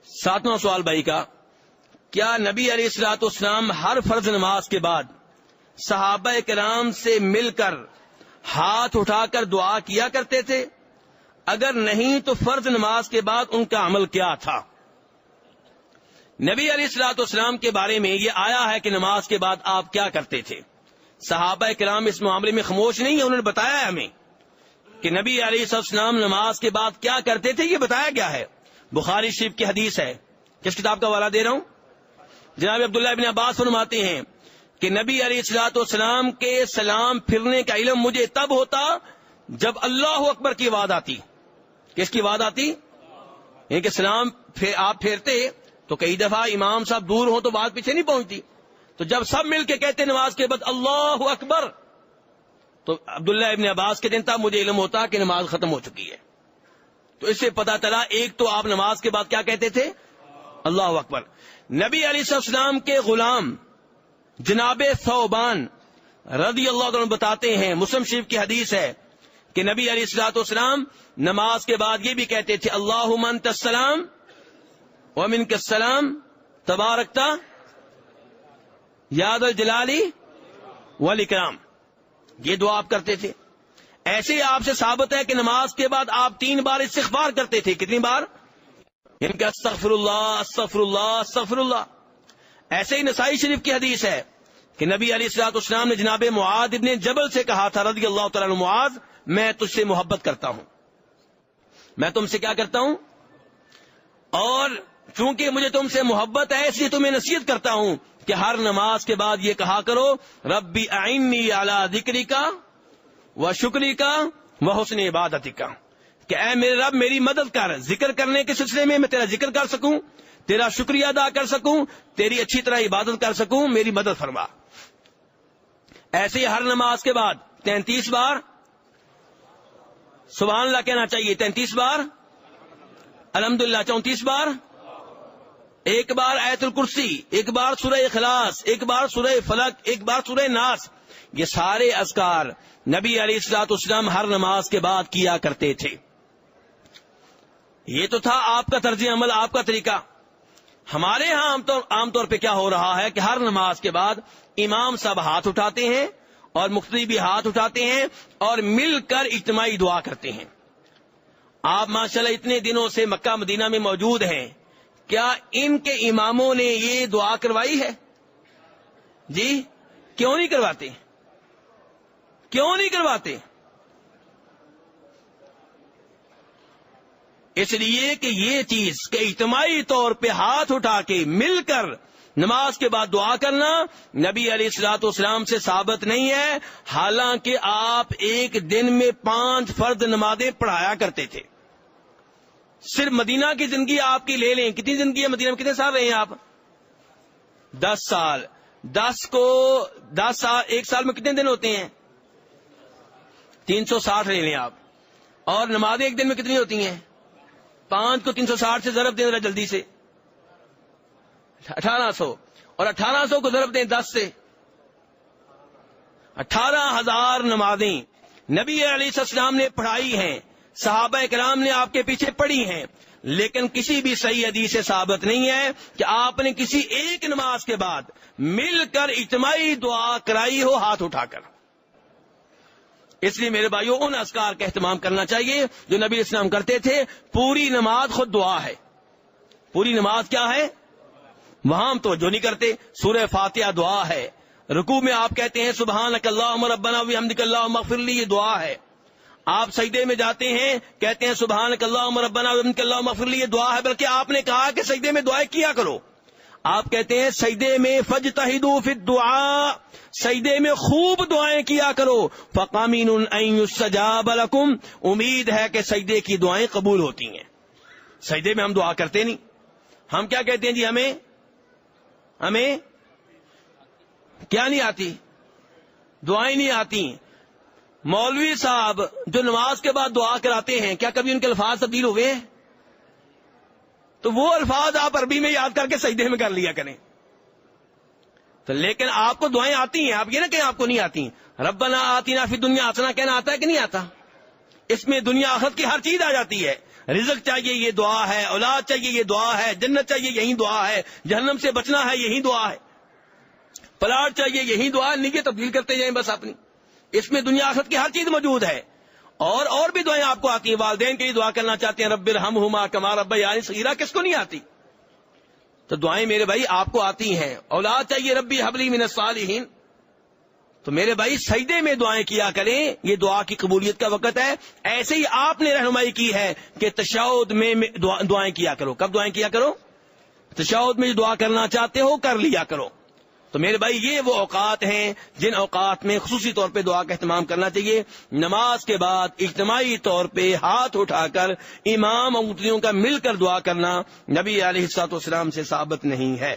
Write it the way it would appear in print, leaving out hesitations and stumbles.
ساتواں سوال بھائی کا، کیا نبی علیہ الصلوۃ والسلام ہر فرض نماز کے بعد صحابہ کرام سے مل کر ہاتھ اٹھا کر دعا کیا کرتے تھے؟ اگر نہیں تو فرض نماز کے بعد ان کا عمل کیا تھا؟ نبی علیہ الصلوۃ والسلام کے بارے میں یہ آیا ہے کہ نماز کے بعد آپ کیا کرتے تھے. صحابہ کرام اس معاملے میں خاموش نہیں ہیں، انہوں نے بتایا ہے ہمیں کہ نبی علیہ الصلوۃ والسلام نماز کے بعد کیا کرتے تھے، یہ بتایا گیا ہے. بخاری شریف کی حدیث ہے. کس کتاب کا حوالہ دے رہا ہوں؟ جناب عبداللہ ابن عباس فرماتے ہیں کہ نبی علیہ الصلوۃ والسلام کے سلام پھرنے کا علم مجھے تب ہوتا جب اللہ اکبر کی آواز آتی. کس کی آواز آتی؟ یعنی کہ سلام آپ پھیرتے تو کئی دفعہ امام صاحب دور ہوں تو بات پیچھے نہیں پہنچتی، تو جب سب مل کے کہتے نماز کے بعد اللہ اکبر، تو عبداللہ ابن عباس کے دن تب مجھے علم ہوتا کہ نماز ختم ہو چکی ہے. تو اس سے پتا چلا ایک تو آپ نماز کے بعد کیا کہتے تھے؟ اللہ اکبر. نبی علیہ السلام کے غلام جناب ثوبان رضی اللہ عنہ بتاتے ہیں، مسلم شریف کی حدیث ہے کہ نبی علیہ الصلوۃ والسلام نماز کے بعد یہ بھی کہتے تھے اللہم انت السلام ومنک السلام تبارکتا یا ذا الجلال والاکرام. یہ دعا آپ کرتے تھے. ایسے ہی آپ سے ثابت ہے کہ نماز کے بعد آپ 3 بار استغفار کرتے تھے. کتنی بار؟ ان کا استغفر اللہ استغفر اللہ استغفر اللہ. ایسے ہی نسائی شریف کی حدیث ہے کہ نبی علیہ الصلوۃ والسلام نے جناب معاذ ابن جبل سے کہا تھا رضی اللہ تعالیٰ عنہ، معاذ میں تجھ سے محبت کرتا ہوں، میں تم سے کیا کرتا ہوں، اور چونکہ مجھے تم سے محبت ہے اس لیے تمہیں نصیحت کرتا ہوں کہ ہر نماز کے بعد یہ کہا کرو ربی اعنی علی ذکرک و شکرک و حسن عبادتک، کہ اے میرے رب میری مدد کر ذکر کرنے کے سلسلے میں تیرا ذکر کر سکوں، تیرا شکریہ ادا کر سکوں، تیری اچھی طرح عبادت کر سکوں، میری مدد فرما. ایسے ہی ہر نماز کے بعد 33 بار سبحان اللہ کہنا چاہیے، 33 بار الحمدللہ، 34 بار، ایک بار آیت الکرسی، ایک بار سورہ اخلاص، ایک بار سورہ فلق، ایک بار سورہ ناس. یہ سارے اذکار نبی علیہ الصلوۃ والسلام ہر نماز کے بعد کیا کرتے تھے. یہ تو تھا آپ کا طرز عمل، آپ کا طریقہ. ہمارے ہاں عام طور پہ کیا ہو رہا ہے کہ ہر نماز کے بعد امام صاحب ہاتھ اٹھاتے ہیں اور مقتدی بھی ہاتھ اٹھاتے ہیں اور مل کر اجتماعی دعا کرتے ہیں. آپ ماشاءاللہ اتنے دنوں سے مکہ مدینہ میں موجود ہیں، کیا ان کے اماموں نے یہ دعا کروائی ہے؟ جی کیوں نہیں کرواتے؟ کیوں نہیں کرواتے؟ اس لیے کہ یہ چیز کہ اجتماعی طور پہ ہاتھ اٹھا کے مل کر نماز کے بعد دعا کرنا نبی علیہ الصلوۃ والسلام سے ثابت نہیں ہے. حالانکہ آپ ایک دن میں 5 فرض نمازیں پڑھایا کرتے تھے. صرف مدینہ کی زندگی آپ کی لے لیں، کتنی زندگی ہے مدینہ میں؟ کتنے سال رہے ہیں آپ؟ 10 سال. 10 سال ایک سال میں کتنے دن ہوتے ہیں؟ 360 لے لیں آپ. اور نمازیں ایک دن میں کتنی ہوتی ہیں؟ 5 کو 360 سے ضرب دیں ذرا جلدی سے، 1800. اور 1800 کو ضرب دیں 10 سے، 18,000 نمازیں نبی علیہ السلام نے پڑھائی ہیں، صحابہ کرام نے آپ کے پیچھے پڑھی ہیں. لیکن کسی بھی صحیح حدیث سے ثابت نہیں ہے کہ آپ نے کسی ایک نماز کے بعد مل کر اجتماعی دعا کرائی ہو ہاتھ اٹھا کر. اس لیے میرے بھائیوں ان اذکار کا اہتمام کرنا چاہیے جو نبی اسلام کرتے تھے. پوری نماز خود دعا ہے. پوری نماز کیا ہے؟ وہاں ہم توجہ نہیں کرتے. سورہ فاتحہ دعا ہے. رکوع میں آپ کہتے ہیں سبحانک اللہم ربنا وبحمدک اللہم اغفر لی، یہ دعا ہے. آپ سجدے میں جاتے ہیں کہتے ہیں سبحانک اللہم ربنا وبحمدک اللہم اغفر لی، یہ دعا ہے. بلکہ آپ نے کہا کہ سجدے میں دعائیں کیا کرو. آپ کہتے ہیں سجدے میں فاجتہدوا فی الدعاء، سجدے میں خوب دعائیں کیا کرو. فقامین ان یستجاب لکم، امید ہے کہ سجدے کی دعائیں قبول ہوتی ہیں. سجدے میں ہم دعا کرتے نہیں. ہم کیا کہتے ہیں جی ہمیں کیا نہیں آتی؟ دعائیں نہیں آتی. مولوی صاحب جو نماز کے بعد دعا کراتے ہیں کیا کبھی ان کے الفاظ تبدیل ہوئے ہیں؟ تو وہ الفاظ آپ عربی میں یاد کر کے سجدے میں کر لیا کریں. تو لیکن آپ کو دعائیں آتی ہیں، آپ یہ نہ کہیں آپ کو نہیں آتی. ربنا آتنا فی الدنیا حسنہ کہنا آتا ہے کہ نہیں آتا؟ اس میں دنیا آخرت کی ہر چیز آ جاتی ہے. رزق چاہیے یہ دعا ہے، اولاد چاہیے یہ دعا ہے، جنت چاہیے یہی دعا ہے، جہنم سے بچنا ہے یہی دعا ہے، پلاٹ چاہیے یہی دعا ہے، نیت تبدیل کرتے جائیں بس اپنی. اس میں دنیا آخرت کی ہر چیز موجود ہے. اور بھی دعائیں آپ کو آتی ہیں. والدین کے لیے دعا کرنا چاہتے ہیں رب ارحمہما کما ربیانی صغیرا، کس کو نہیں آتی؟ تو دعائیں میرے بھائی آپ کو آتی ہیں. اولاد چاہیے ربی حبلی من الصالحین، تو میرے بھائی سجدے میں دعائیں کیا کریں، یہ دعا کی قبولیت کا وقت ہے. ایسے ہی آپ نے رہنمائی کی ہے کہ تشہد میں دعائیں کیا کرو. کب دعائیں کیا کرو؟ تشہد میں جو دعا کرنا چاہتے ہو کر لیا کرو. تو میرے بھائی یہ وہ اوقات ہیں جن اوقات میں خصوصی طور پہ دعا کا اہتمام کرنا چاہیے. نماز کے بعد اجتماعی طور پہ ہاتھ اٹھا کر امام اور مقتدیوں کا مل کر دعا کرنا نبی علیہ الصلوۃ والسلام سے ثابت نہیں ہے.